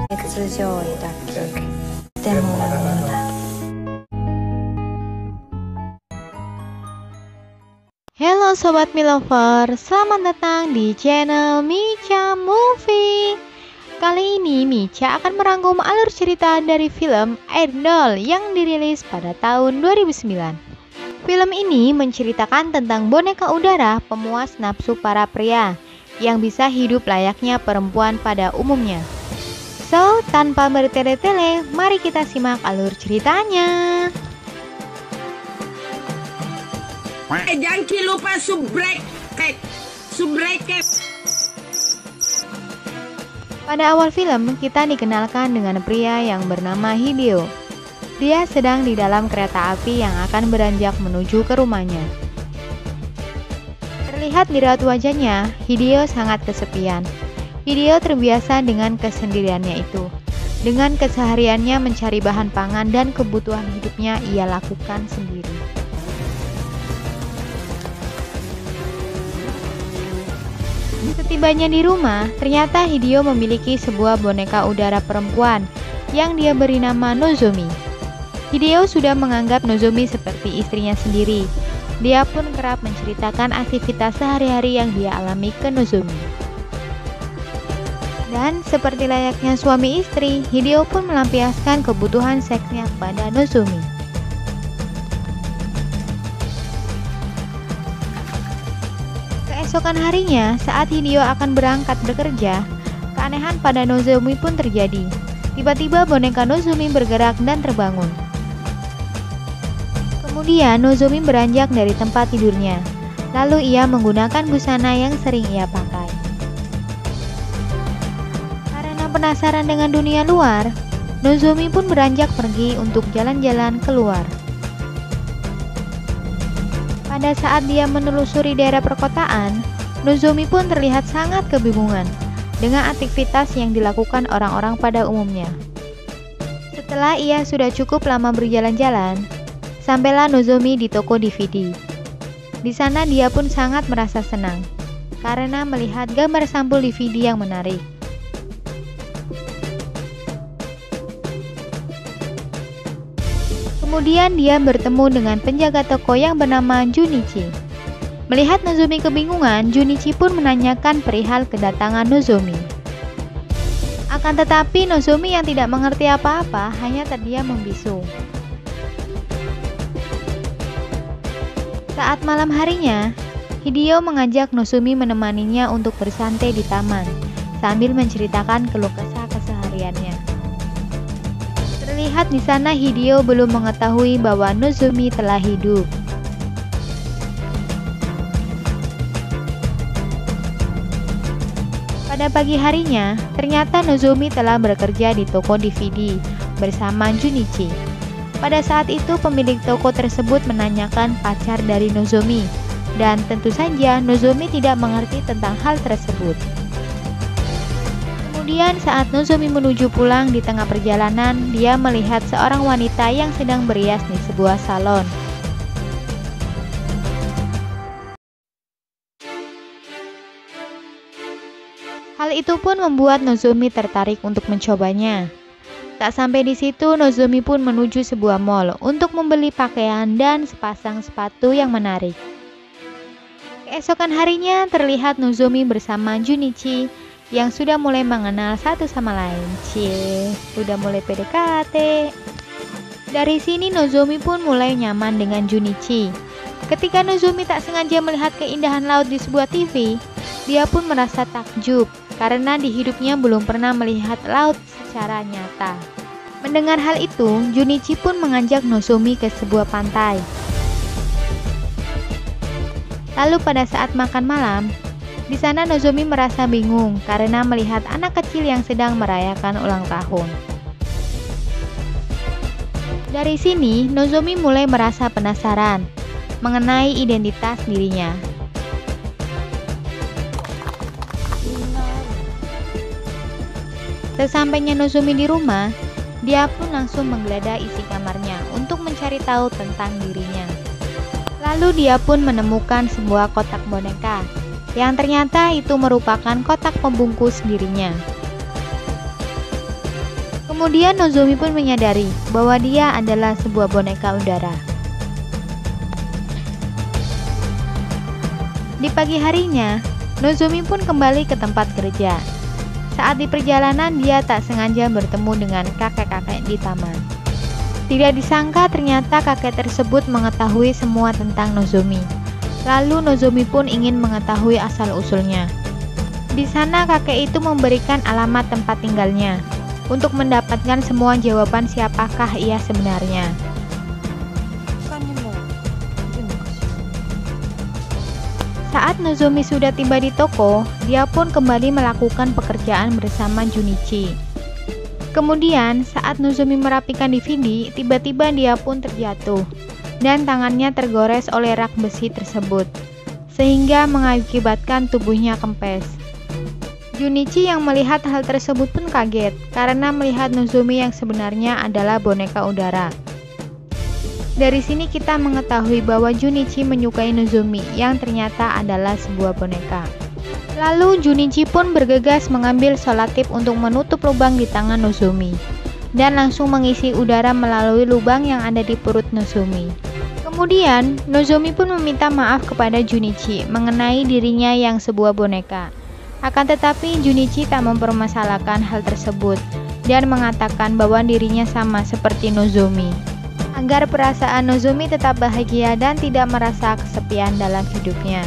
熱情を抱くでもなものだ。 Halo Sobat Milover, selamat datang di channel Micha Movie. Kali ini Micha akan merangkum alur cerita dari film Idol yang dirilis pada tahun 2009. Film ini menceritakan tentang boneka udara pemuas nafsu para pria yang bisa hidup layaknya perempuan pada umumnya. So, tanpa bertele-tele, mari kita simak alur ceritanya. Jangan lupa subscribe. Pada awal film, kita dikenalkan dengan pria yang bernama Hideo. Dia sedang di dalam kereta api yang akan beranjak menuju ke rumahnya. Terlihat di raut wajahnya, Hideo sangat kesepian. Hideo terbiasa dengan kesendiriannya itu. Dengan kesehariannya mencari bahan pangan dan kebutuhan hidupnya ia lakukan sendiri. Setibanya di rumah, ternyata Hideo memiliki sebuah boneka udara perempuan yang dia beri nama Nozomi. Hideo sudah menganggap Nozomi seperti istrinya sendiri. Dia pun kerap menceritakan aktivitas sehari-hari yang dia alami ke Nozomi. Dan seperti layaknya suami istri, Hideo pun melampiaskan kebutuhan seksnya kepada Nozomi. Keesokan harinya, saat Hideo akan berangkat bekerja, keanehan pada Nozomi pun terjadi. Tiba-tiba boneka Nozomi bergerak dan terbangun. Kemudian Nozomi beranjak dari tempat tidurnya. Lalu ia menggunakan busana yang sering ia pakai. Karena penasaran dengan dunia luar, Nozomi pun beranjak pergi untuk jalan-jalan keluar. Pada saat dia menelusuri daerah perkotaan, Nozomi pun terlihat sangat kebingungan dengan aktivitas yang dilakukan orang-orang pada umumnya. Setelah ia sudah cukup lama berjalan-jalan, sampailah Nozomi di toko DVD. Di sana dia pun sangat merasa senang karena melihat gambar sampul DVD yang menarik. Kemudian dia bertemu dengan penjaga toko yang bernama Junichi. Melihat Nozomi kebingungan, Junichi pun menanyakan perihal kedatangan Nozomi. Akan tetapi Nozomi yang tidak mengerti apa-apa hanya terdiam membisu. Saat malam harinya, Hideo mengajak Nozomi menemaninya untuk bersantai di taman sambil menceritakan keluh kesah kesehariannya. Terlihat di sana Hideo belum mengetahui bahwa Nozomi telah hidup. Pada pagi harinya, ternyata Nozomi telah bekerja di toko DVD bersama Junichi. Pada saat itu pemilik toko tersebut menanyakan pacar dari Nozomi, dan tentu saja Nozomi tidak mengerti tentang hal tersebut. Kemudian saat Nozomi menuju pulang di tengah perjalanan, dia melihat seorang wanita yang sedang berias di sebuah salon. Hal itu pun membuat Nozomi tertarik untuk mencobanya. Tak sampai di situ, Nozomi pun menuju sebuah mall untuk membeli pakaian dan sepasang sepatu yang menarik. Keesokan harinya terlihat Nozomi bersama Junichi yang sudah mulai mengenal satu sama lain. Udah mulai PDKT. Dari sini Nozomi pun mulai nyaman dengan Junichi. Ketika Nozomi tak sengaja melihat keindahan laut di sebuah TV, dia pun merasa takjub karena di hidupnya belum pernah melihat laut secara nyata. Mendengar hal itu, Junichi pun mengajak Nozomi ke sebuah pantai. Lalu pada saat makan malam, di sana Nozomi merasa bingung karena melihat anak kecil yang sedang merayakan ulang tahun. Dari sini, Nozomi mulai merasa penasaran mengenai identitas dirinya. Sesampainya Nozomi di rumah, dia pun langsung menggeledah isi kamarnya untuk mencari tahu tentang dirinya. Lalu dia pun menemukan sebuah kotak boneka yang ternyata itu merupakan kotak pembungkus dirinya. Kemudian Nozomi pun menyadari bahwa dia adalah sebuah boneka udara. Di pagi harinya, Nozomi pun kembali ke tempat kerja. Saat di perjalanan, dia tak sengaja bertemu dengan kakek-kakek di taman. Tidak disangka ternyata kakek tersebut mengetahui semua tentang Nozomi. Lalu Nozomi pun ingin mengetahui asal-usulnya. Di sana kakek itu memberikan alamat tempat tinggalnya untuk mendapatkan semua jawaban siapakah ia sebenarnya. Saat Nozomi sudah tiba di toko, dia pun kembali melakukan pekerjaan bersama Junichi. Kemudian, saat Nozomi merapikan DVD, tiba-tiba dia pun terjatuh dan tangannya tergores oleh rak besi tersebut, sehingga mengakibatkan tubuhnya kempes. Junichi yang melihat hal tersebut pun kaget karena melihat Nozomi yang sebenarnya adalah boneka udara. Dari sini kita mengetahui bahwa Junichi menyukai Nozomi yang ternyata adalah sebuah boneka. Lalu Junichi pun bergegas mengambil solatip untuk menutup lubang di tangan Nozomi dan langsung mengisi udara melalui lubang yang ada di perut Nozomi. Kemudian Nozomi pun meminta maaf kepada Junichi mengenai dirinya yang sebuah boneka. Akan tetapi Junichi tak mempermasalahkan hal tersebut dan mengatakan bahwa dirinya sama seperti Nozomi, agar perasaan Nozomi tetap bahagia dan tidak merasa kesepian dalam hidupnya.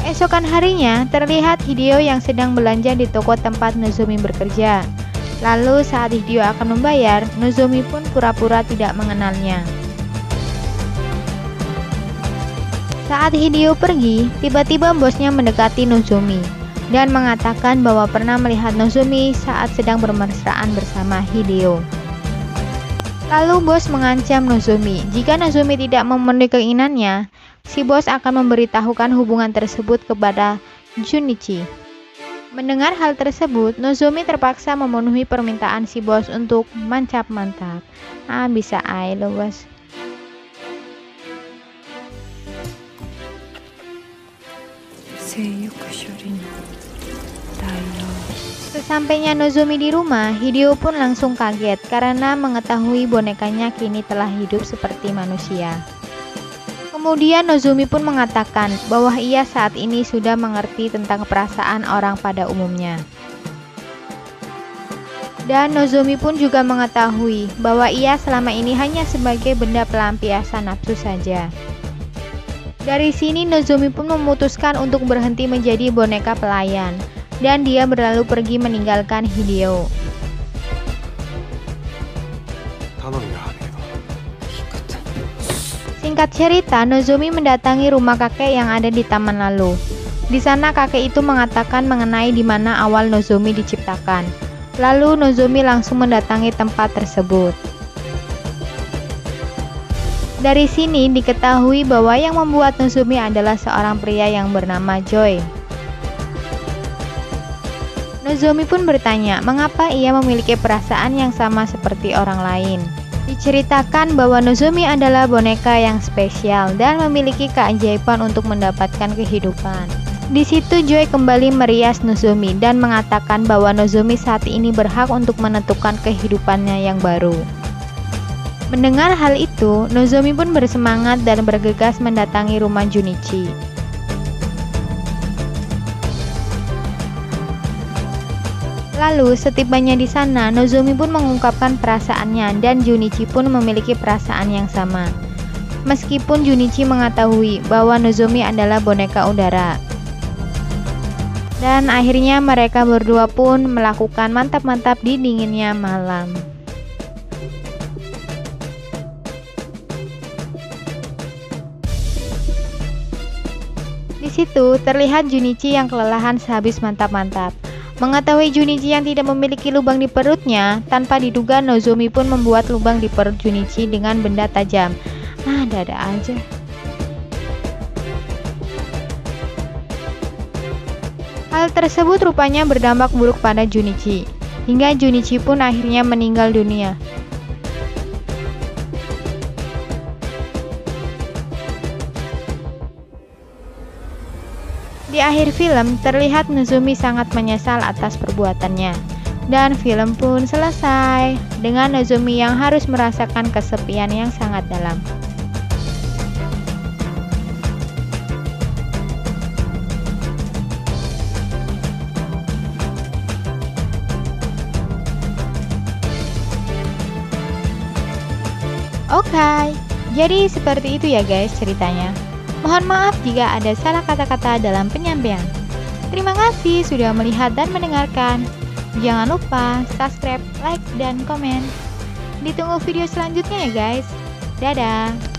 Esokan harinya, terlihat Hideo yang sedang belanja di toko tempat Nozomi bekerja. Lalu saat Hideo akan membayar, Nozomi pun pura-pura tidak mengenalnya. Saat Hideo pergi, tiba-tiba bosnya mendekati Nozomi dan mengatakan bahwa pernah melihat Nozomi saat sedang bermesraan bersama Hideo. Lalu bos mengancam Nozomi, jika Nozomi tidak memenuhi keinginannya, si bos akan memberitahukan hubungan tersebut kepada Junichi. Mendengar hal tersebut, Nozomi terpaksa memenuhi permintaan si bos untuk mantap-mantap. Bisa lo bos. Sesampainya Nozomi di rumah, Hideo pun langsung kaget karena mengetahui bonekanya kini telah hidup seperti manusia. Kemudian Nozomi pun mengatakan bahwa ia saat ini sudah mengerti tentang perasaan orang pada umumnya. Dan Nozomi pun juga mengetahui bahwa ia selama ini hanya sebagai benda pelampiasan nafsu saja. Dari sini Nozomi pun memutuskan untuk berhenti menjadi boneka pelayan dan dia berlalu pergi meninggalkan Hideo. Singkat cerita, Nozomi mendatangi rumah kakek yang ada di taman lalu. Di sana kakek itu mengatakan mengenai di mana awal Nozomi diciptakan. Lalu Nozomi langsung mendatangi tempat tersebut. Dari sini diketahui bahwa yang membuat Nozomi adalah seorang pria yang bernama Joy. Nozomi pun bertanya mengapa ia memiliki perasaan yang sama seperti orang lain. Diceritakan bahwa Nozomi adalah boneka yang spesial dan memiliki keajaiban untuk mendapatkan kehidupan. Di situ Joy kembali merias Nozomi dan mengatakan bahwa Nozomi saat ini berhak untuk menentukan kehidupannya yang baru. Mendengar hal itu, Nozomi pun bersemangat dan bergegas mendatangi rumah Junichi. Lalu setibanya di sana, Nozomi pun mengungkapkan perasaannya dan Junichi pun memiliki perasaan yang sama. Meskipun Junichi mengetahui bahwa Nozomi adalah boneka udara. Dan akhirnya mereka berdua pun melakukan mantap-mantap di dinginnya malam. Di situ terlihat Junichi yang kelelahan sehabis mantap-mantap. Mengetahui Junichi yang tidak memiliki lubang di perutnya, tanpa diduga Nozomi pun membuat lubang di perut Junichi dengan benda tajam. Dada aja. Hal tersebut rupanya berdampak buruk pada Junichi, hingga Junichi pun akhirnya meninggal dunia. Di akhir film, terlihat Nozomi sangat menyesal atas perbuatannya. Dan film pun selesai dengan Nozomi yang harus merasakan kesepian yang sangat dalam. Oke, jadi seperti itu ya guys ceritanya. Mohon maaf jika ada salah kata-kata dalam penyampaian. Terima kasih sudah melihat dan mendengarkan. Jangan lupa subscribe, like, dan komen. Ditunggu video selanjutnya ya guys. Dadah.